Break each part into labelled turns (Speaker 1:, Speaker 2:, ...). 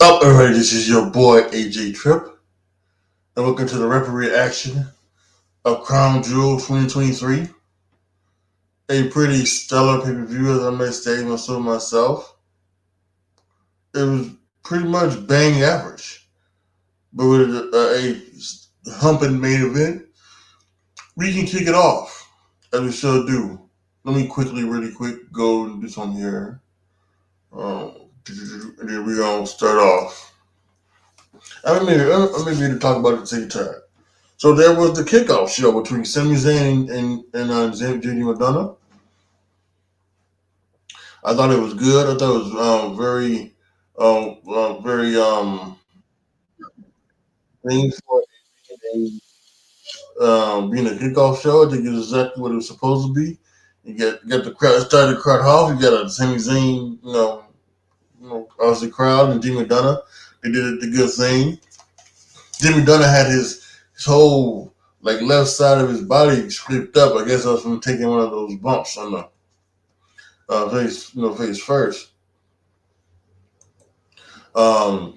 Speaker 1: Up already, this is your boy AJTRIP, and welcome to the referee action of Crown Jewel 2023. A pretty stellar pay-per-view, as I may say myself. It was pretty much bang average, but with a humping main event, we can kick it off, as we shall do. Let me really quick, go and do something here. And then we're going to start off. I may be to talk about it at the same time. So there was the kickoff show between Sami Zayn and JD Madonna. I thought it was good. I thought it was very thing for being a kickoff show. I think it's exactly what it was supposed to be. You get the crowd started the crowd off. You got a Sami Zayn, obviously crowd and Jimmy Madonna. They did the good thing. Jimmy Madonna had his whole left side of his body scraped up. I guess I was from taking one of those bumps on the face first. But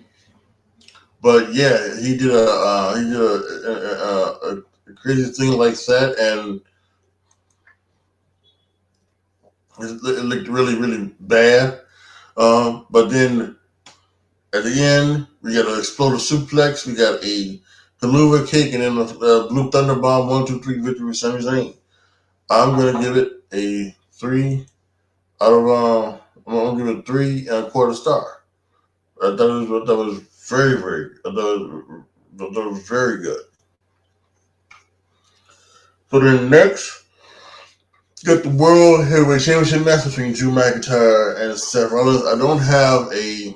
Speaker 1: yeah, he did a crazy thing like that, and it looked really bad. But then at the end, we got an explosive suplex, we got a Helluva Kick, and then a Blue Thunder Bomb 1-2-3 victory with Sami Zayn. I'm gonna give it a 3 out of. I'm gonna give it a 3.25 star. I thought that was very. I thought it was very good. So then next, got the World Heavyweight Championship match between Drew McIntyre and Seth Rollins. I don't have a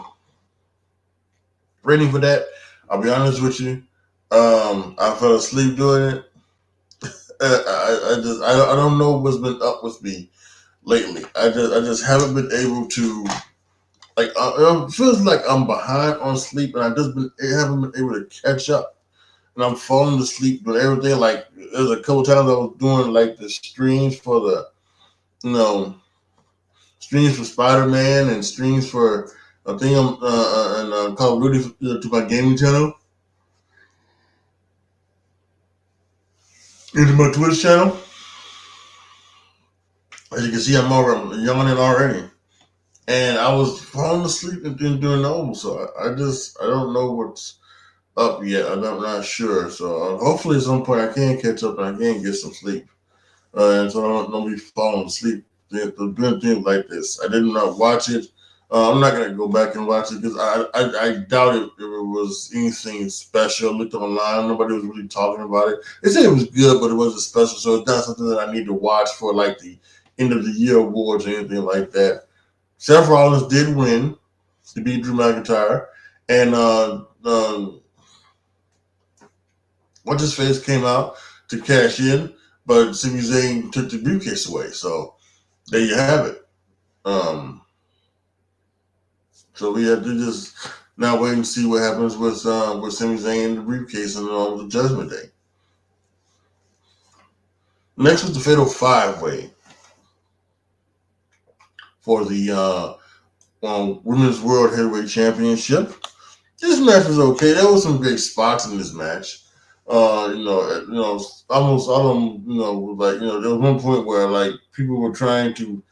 Speaker 1: rating for that. I'll be honest with you. I fell asleep doing it. I don't know what's been up with me lately. I just haven't been able to it feels like I'm behind on sleep, and haven't been able to catch up. And I'm falling asleep with everything. Like there's a couple times I was doing the streams for streams for Spider-Man and streams for a thing and Call of Duty to my gaming channel, into my Twitch channel. As you can see, I'm yawning already. And I was falling asleep and doing normal, so I don't know what's up yet. I'm not sure. So hopefully at some point I can catch up and I can get some sleep. And so I don't be falling asleep doing things like this. I did not watch it. I'm not gonna go back and watch it because I doubt if it was anything special. I looked online, nobody was really talking about it. They said it was good, but it wasn't special, so it's not something that I need to watch for the end of the year awards or anything like that. Seth Rollins did win to beat Drew McIntyre, and what's his face came out to cash in, but Sami Zayn took the briefcase away. So there you have it. So we have to just now wait and see what happens with Sami Zayn and the briefcase and the Judgment Day. Next was the Fatal 5-Way for the Women's World Heavyweight Championship. This match was okay. There was some great spots in this match. Almost all of them, there was one point where people were trying to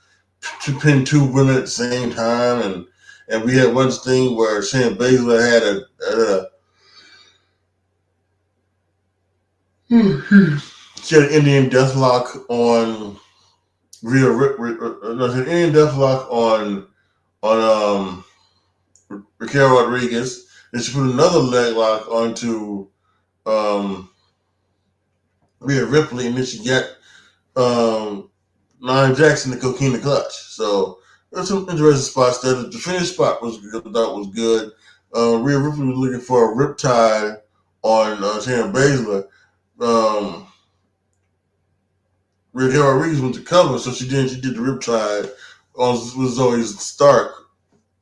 Speaker 1: pin two women at the same time, and we had one thing where Shayna Baszler she had an Indian Deathlock on Indian Deathlock on Raquel Rodriguez, and she put another leg lock onto Rhea Ripley, and then she got Nia Jackson to Coquina the Clutch. So there's some interesting spots there. The finish spot was good. Rhea Ripley was looking for a riptide on Shayna Baszler. Raquel Rodriguez went to cover, so she did the riptide on Zoe Stark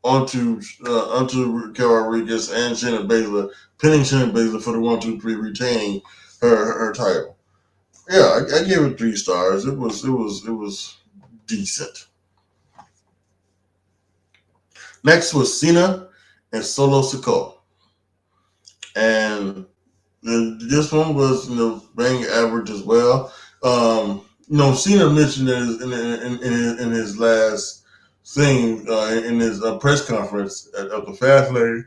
Speaker 1: onto Raquel Rodriguez and Shayna Baszler, pinning Shayna Baszler for the 1-2-3, retaining her title. Yeah, I gave it 3 stars. It was decent. Next was Cena and Solo Sikoa. And this one was, bang average as well. Cena mentioned in his last thing in his press conference at the Fastlane.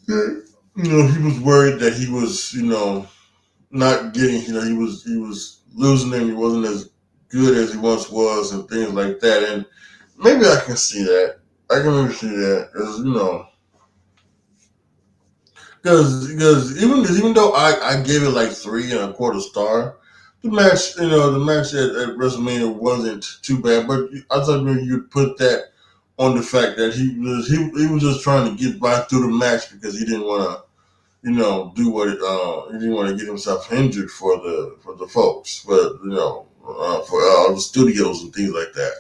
Speaker 1: He was worried that he was, not getting, he was losing and he wasn't as good as he once was and things like that. And maybe I can see that. I can maybe see that because even though I gave it like 3.25 stars, the match at WrestleMania wasn't too bad. But I thought maybe you'd put that on the fact that he was just trying to get by through the match because he didn't want to do what he didn't want to get himself injured for the folks, but for all the studios and things like that.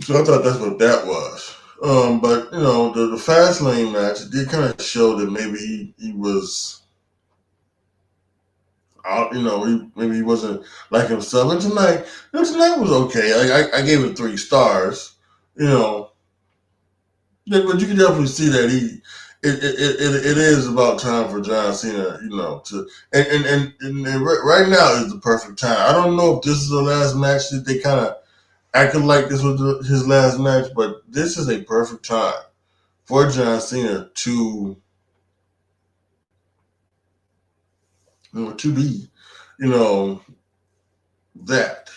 Speaker 1: So I thought that's what that was. But the Fastlane match did kind of show that maybe he was out. Maybe he wasn't like himself. And tonight was okay. I gave it 3 stars. But you can definitely see that it is about time for John Cena, to and right now is the perfect time. I don't know if this is the last match that they kind of acted like this was his last match, but this is a perfect time for John Cena to be, you know, that,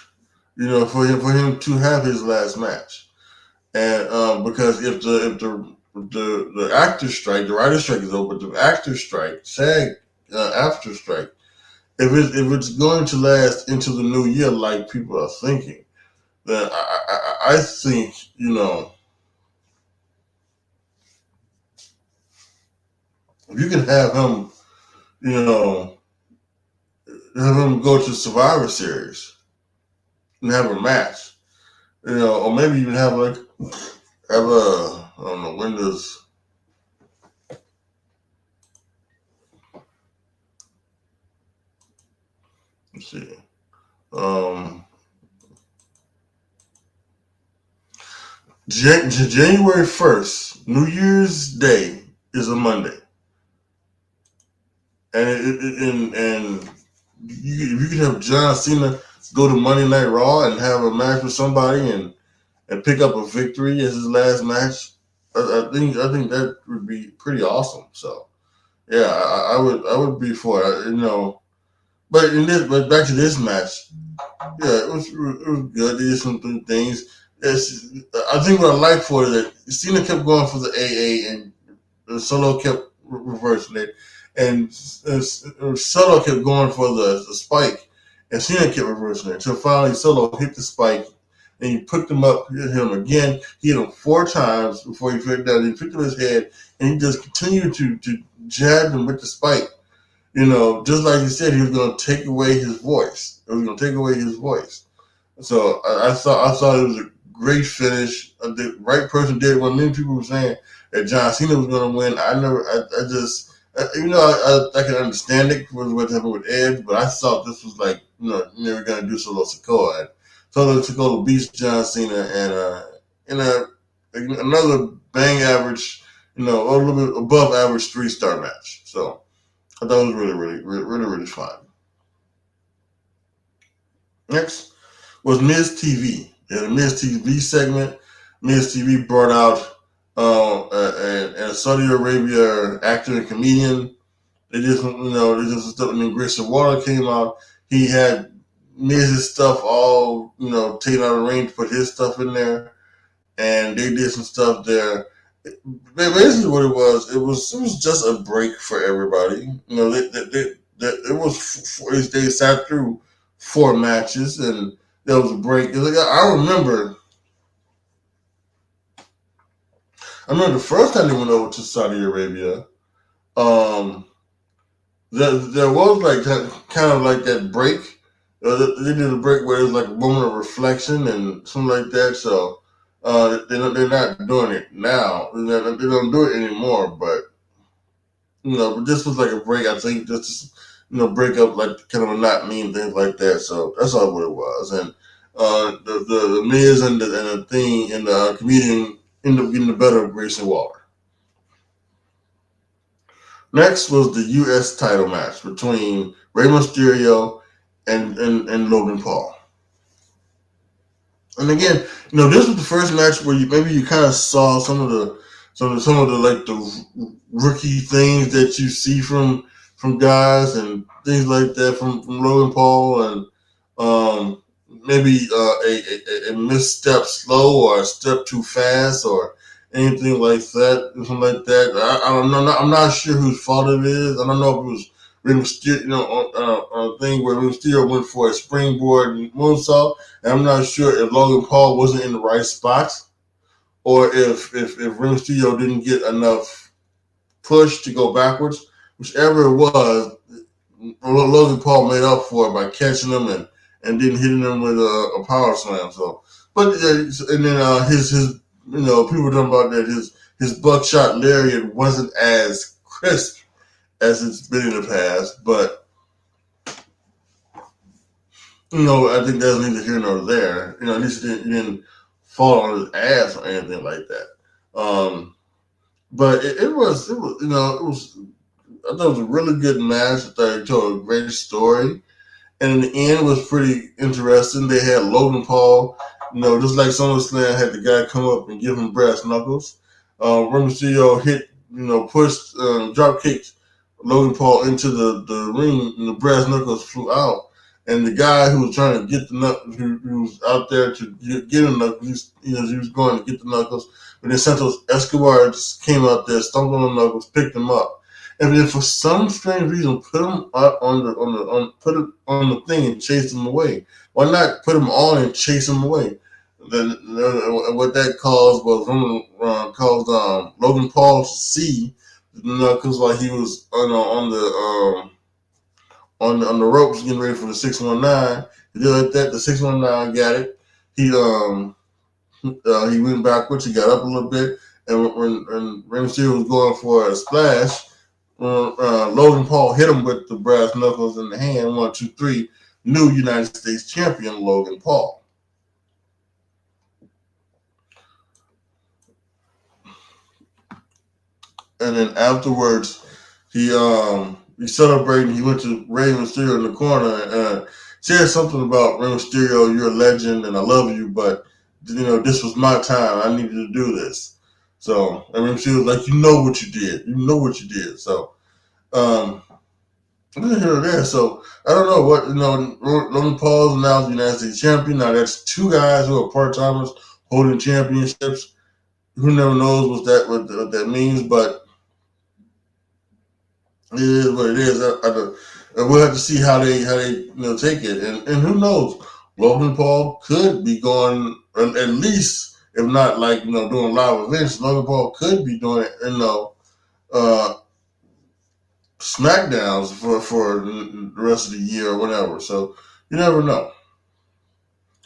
Speaker 1: for him to have his last match. And because if the actor strike, the writer strike is over, the actor strike, SAG after strike, if it's going to last into the new year like people are thinking, then I think if you can have him go to Survivor Series and have a match, or maybe even have a I don't know when does. Let's see. Um, January 1st, New Year's Day is a Monday, and if you could have John Cena go to Monday Night Raw and have a match with somebody and pick up a victory as his last match, I think that would be pretty awesome. So yeah, I would be for it. But back to this match, yeah, it was good. They did some things. I think what I like for it is that Cena kept going for the AA and Solo kept reversing it, and Solo kept going for the spike, and Cena kept reversing it until finally Solo hit the spike, and he picked him up, hit him again. He hit him 4 times before he fell down. He picked up his head, and he just continued to jab him with the spike. Just like he said, he was going to take away his voice. It was going to take away his voice. So I thought it was a great finish. The right person did what many people were saying that John Cena was going to win. I just, I can understand it with what happened with Edge, but I thought this was like, they were going to do Solo Sikoa. And Solo Sikoa beats John Cena in another bang average, a little bit above average 3-star match. So I thought it was really, really, really, really, really fun. Next was Miz TV. They had a Miz TV segment. Miz TV brought out a Saudi Arabia actor and comedian. They did some stuff. And then Grayson Waller came out. He had Miz's stuff all, taken out of the ring to put his stuff in there. And they did some stuff there. Basically, what it was just a break for everybody. They sat through 4 matches and there was a break. I remember the first time they went over to Saudi Arabia. Um, there was like kind of like that break. They did a break where it was like a moment of reflection and something like that. So they're not doing it now. They don't do it anymore. But this was like a break. I think just break up like kind of a not mean things like that. So that's all what it was. And the Miz and the Thing and the comedian end up getting the better of Grayson Waller. Next was the U.S. title match between Rey Mysterio and Logan Paul. And again, this was the first match where you kind of saw some of the like the rookie things that you see from guys and things like that from Logan Paul, and maybe a misstep slow or a step too fast or anything like that, something like that. I don't know. I'm not sure whose fault it is. I don't know if it was Rey Mysterio, on a thing where Rey Mysterio went for a springboard moonsault. And I'm not sure if Logan Paul wasn't in the right spot, or if Rey Mysterio didn't get enough push to go backwards. Whichever it was, Logan Paul made up for it by catching him and then hitting him with a power slam. So, but and then his people talking about that his buckshot lariat wasn't as crisp as it's been in the past, but I think that's neither here nor there. At least he didn't fall on his ass or anything like that. But it was I thought it was a really good match. I thought it told a great story. And in the end, it was pretty interesting. They had Logan Paul, just like SummerSlam had the guy come up and give him brass knuckles. Rey Mysterio pushed, drop kicked Logan Paul into the ring, and the brass knuckles flew out. And the guy who was trying to get the knuckles, who was out there to get him knuckles, he was going to get the knuckles. But then Santos Escobar just came out there, stomped on the knuckles, picked him up. And then for some strange reason, put him up put it on the thing and chase him away. Why not put him on and chase him away? Then what that caused was caused Logan Paul to see the knuckles while he was on the ropes getting ready for the 619. He did like that. The 619 got it. He went backwards. He got up a little bit, and when Rey Mysterio was going for a splash, Logan Paul hit him with the brass knuckles in the hand. 1, 2, 3. New United States champion Logan Paul. And then afterwards, he celebrated. He went to Rey Mysterio in the corner and said something about Rey Mysterio, you're a legend and I love you, but this was my time. I needed to do this. So Rey Mysterio was like, you know what you did. You know what you did. So here or there. So I don't know what Logan Paul's now the United States champion. Now that's two guys who are part timers holding championships. Who never knows what that means, but it is what it is. We'll have to see how they take it, and who knows? Logan Paul could be going at least, if not like doing live events. Logan Paul could be doing SmackDowns for the rest of the year or whatever. So you never know.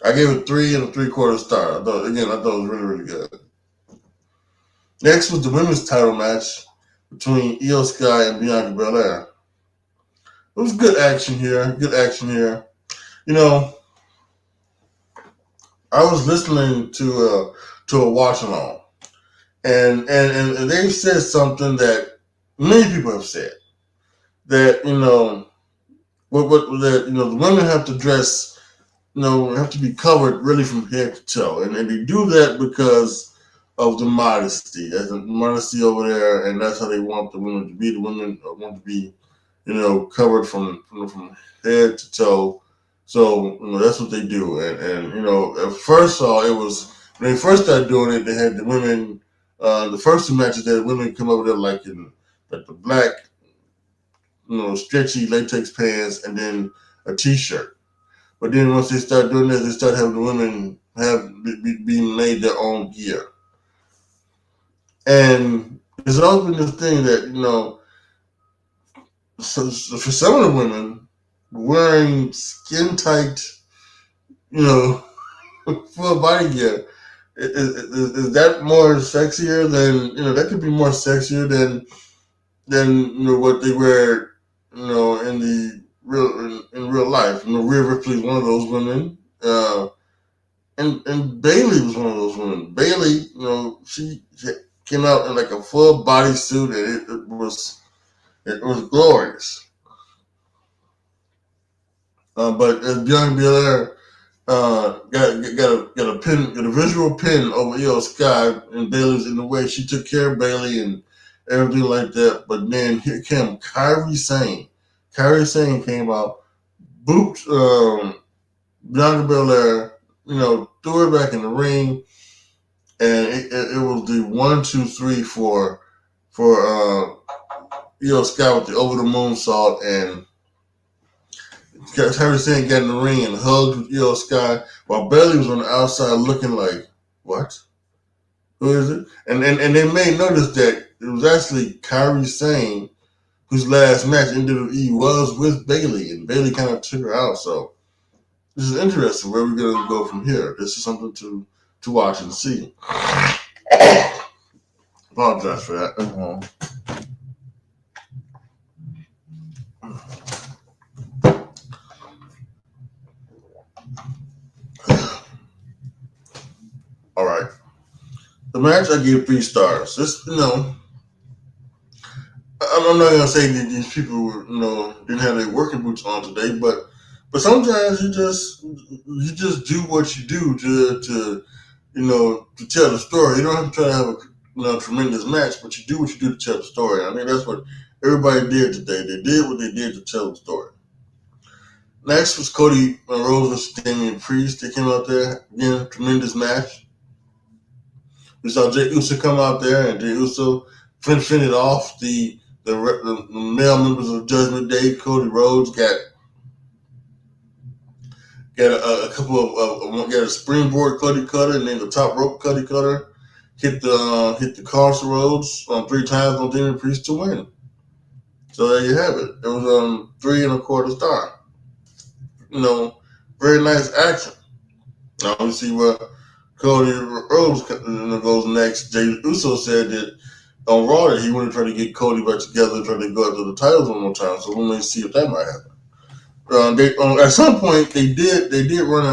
Speaker 1: I gave it 3 3/4 star. I thought it was really, really good. Next was the women's title match between Io Sky and Bianca Belair. It was good action here. Good action here. I was listening to a watch along, and they said something that many people have said, that the women have to dress, have to be covered really from head to toe, and they do that because of the modesty. There's a modesty over there, and that's how they want the women to be. The women want to be, covered from head to toe. So that's what they do. And at first it was when they first started doing it, they had the women. The first 2 matches, they had women come over there like in the black, stretchy latex pants and then a t-shirt. But then once they start doing this, they start having the women be made their own gear. And there's always been this thing that, so for some of the women, wearing skin tight, full body gear, is that more sexier than, that could be more sexier than what they wear, in real life. Rhea Ripley's one of those women. and Bailey was one of those women. Bailey, she came out in like a full bodysuit, and it was glorious. But Bianca Belair got a visual pin over Io Sky, and Bailey's in the way. She took care of Bailey and everything like that. But then here came Kairi Sane. Kairi Sane came out, booped Bianca Belair, threw her back in the ring, and it was the 1, 2, 3 for Io Sky with the over the moonsault, and Kairi Sane got in the ring and hugged with Io Sky while Bailey was on the outside looking like, what? Who is it? And they may notice that it was actually Kairi Sane whose last match in WWE was with Bailey, and Bailey kind of took her out. So this is interesting. Where we're going to go from here? This is something to watch and see. Apologize for that. All right. The match, I give 3 stars. This, I'm not gonna say that these people were, didn't have their working boots on today, but sometimes you just do what you do to tell the story. You don't have to try to have a tremendous match, but you do what you do to tell the story. I mean, that's what everybody did today. They did what they did to tell the story. Next was Cody Rhodes versus Damian Priest. They came out there again, tremendous match. We saw Jey Uso come out there, and Jey Uso fended off the male members of Judgment Day. Cody Rhodes got a couple of got a springboard Cody Cutter, and then the top rope Cody Cutter hit the Carson Rhodes 3 times on Damian Priest to win. So there you have it. It was 3 1/4 star. Very nice action. Now we see where Cody Rhodes goes next. Jey Uso said that on Raw that he wanted to try to get Cody back together and try to go after the titles one more time. So we may see if that might happen. At some point they did run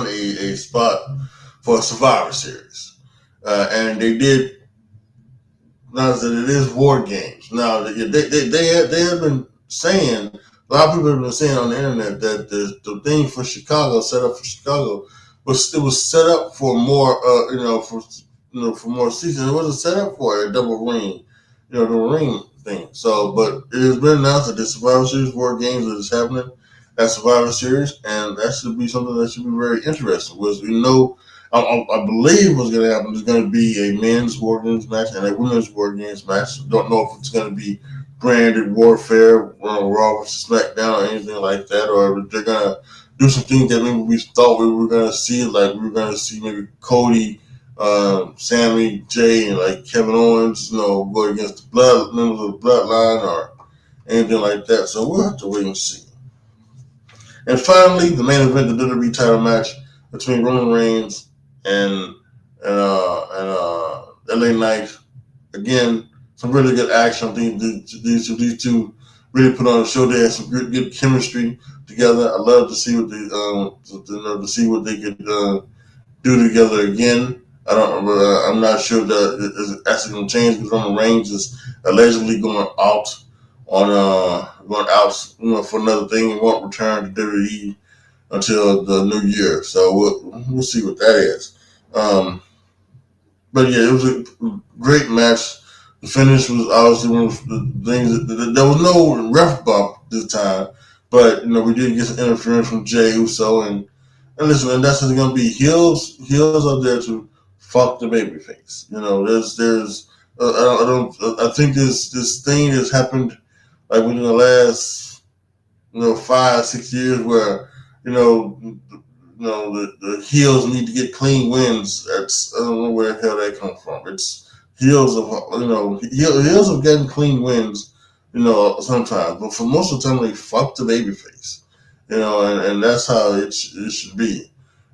Speaker 1: a spot for a Survivor Series, and they did. Now that it is War Games. Now they have been saying, a lot of people have been saying on the internet that the thing for Chicago, set up for Chicago, was set up for more for more seasons. It wasn't set up for a double ring, the ring thing. So, but it has been announced that the Survivor Series War Games is happening at Survivor Series, and that should be something that should be very interesting. I believe what's going to happen is going to be a men's War Games match and a women's War Games match. Don't know if it's going to be branded Warfare, Raw versus SmackDown, or anything like that, or if they're going to do some things that maybe we thought we were going to see, like we were going to see maybe Cody, Sammy, Jay, and like Kevin Owens, go against the members of the Bloodline or anything like that. So we'll have to wait and see. And finally, the main event, the WWE title match between Roman Reigns and LA Knight. Again, some really good action. I think these two really put on a show. They had some good chemistry together. I love to see what they could do together again. I'm not sure that it's actually going to change because Roman Reigns is allegedly going out for another thing and won't return to WWE until the new year. So we'll see what that is. But yeah, it was a great match. The finish was obviously one of the things that there was no ref bump this time, but we did get some interference from Jey Uso, and listen, and that's going to be heels up there to fuck the babyface. I think this thing has happened like within the last 5-6 years where the heels need to get clean wins. I don't know where the hell that comes from. It's heels of getting clean wins, sometimes. But for most of the time, they fuck the babyface, and that's how it should be.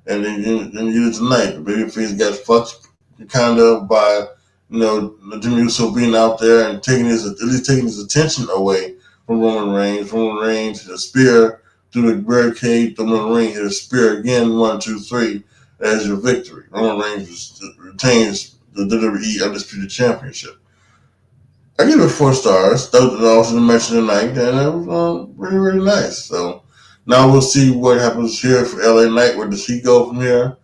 Speaker 1: And then you get it tonight. The babyface got fucked kind of by Jimmy Uso being out there and taking his attention away from Roman Reigns. Roman Reigns hit a spear through the barricade. Roman Reigns hit a spear again. 1, 2, 3. As your victory. Roman Reigns retains the WWE Undisputed Championship. I give it 4 stars. That was also the match of the night, and it was really, really nice. So now we'll see what happens here for LA Knight. Where does he go from here?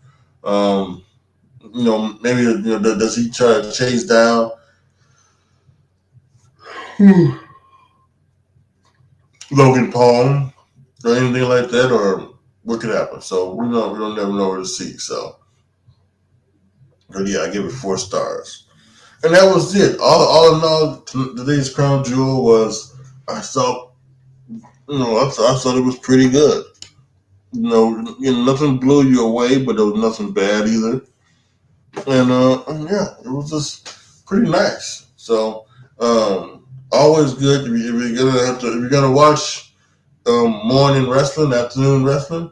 Speaker 1: Maybe does he try to chase down Logan Paul or anything like that, or what could happen? So we don't never know where to see. So, but yeah, I give it 4 stars, and that was it. All in all, today's crown jewel was I thought I thought it was pretty good. Nothing blew you away, but there was nothing bad either. And yeah, it was just pretty nice. So always good if you're gonna watch morning wrestling, afternoon wrestling.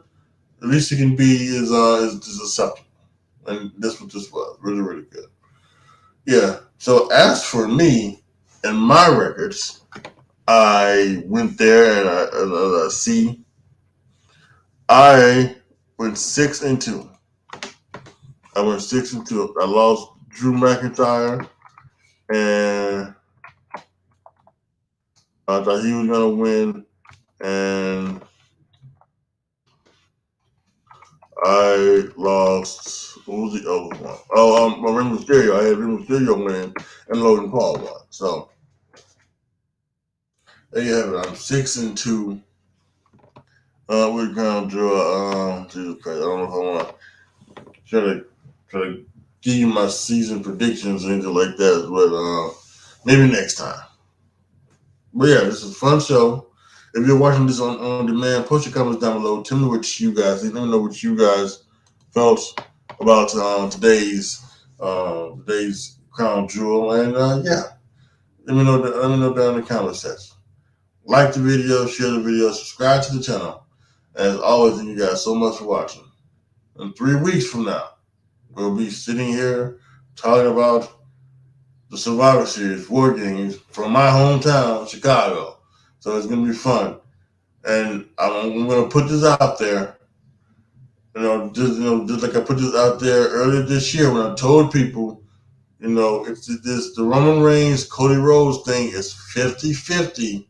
Speaker 1: At least you can be is acceptable. And this was really, really good. Yeah. So as for me and my records, I went there and I see I went 6-2. I went 6-2. I lost Drew McIntyre, and I thought he was gonna win, and I lost. What was the other one? Oh, Rey Mysterio. I had Rey Mysterio win, and Logan Paul won. So there you have it. I'm 6-2. We're gonna draw. Jesus Christ, I don't know if I want to try to give you my season predictions or anything like that, but maybe next time. But yeah, this is a fun show. If you're watching this on demand, post your comments down below. Tell me what you guys think. Let me know what you guys felt about today's crown jewel, and yeah, let me know down in the comment section. Like the video, share the video, subscribe to the channel. As always, thank you guys so much for watching. In 3 weeks from now, we'll be sitting here talking about the Survivor Series War Games from my hometown, Chicago. So it's gonna be fun, and I'm gonna put this out there. Just like I put this out there earlier this year when I told people, it's the Roman Reigns Cody Rhodes thing is 50-50.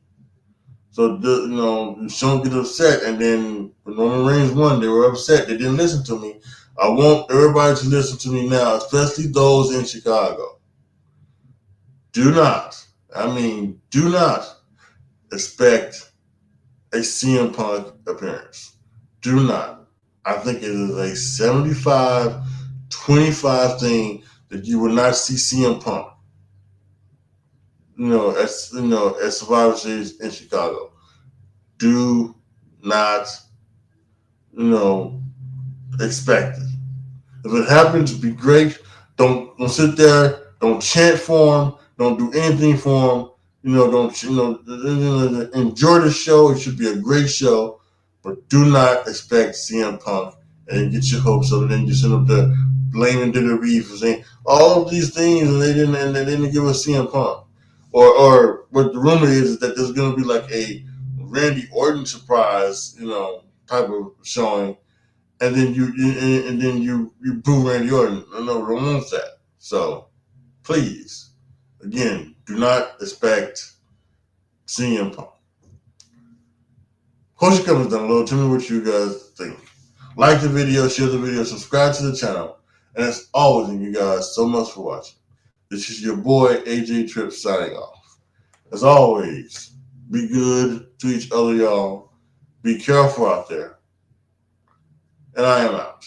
Speaker 1: So don't get upset. And then when Roman Reigns won, they were upset. They didn't listen to me. I want everybody to listen to me now, especially those in Chicago. Do not expect a CM Punk appearance. Do not. I think it is a 75-25 thing that you will not see CM Punk. At Survivor Series in Chicago. Do not, expect it. If it happens, be great. Don't sit there. Don't chant for him. Don't do anything for him. Enjoy the show. It should be a great show, but do not expect CM Punk and get your hopes up, and then you send up there blaming WWE for saying all of these things, and they didn't give us CM Punk. Or what the rumor is that there's going to be like a Randy Orton surprise, type of showing, and then you boo Randy Orton. No, we don't want that. So please, again, do not expect CM Punk. Post your comments down below. Tell me what you guys think. Like the video, share the video, subscribe to the channel. And as always, thank you guys so much for watching. This is your boy, AJTRIP, signing off. As always, be good to each other, y'all. Be careful out there. And I am out.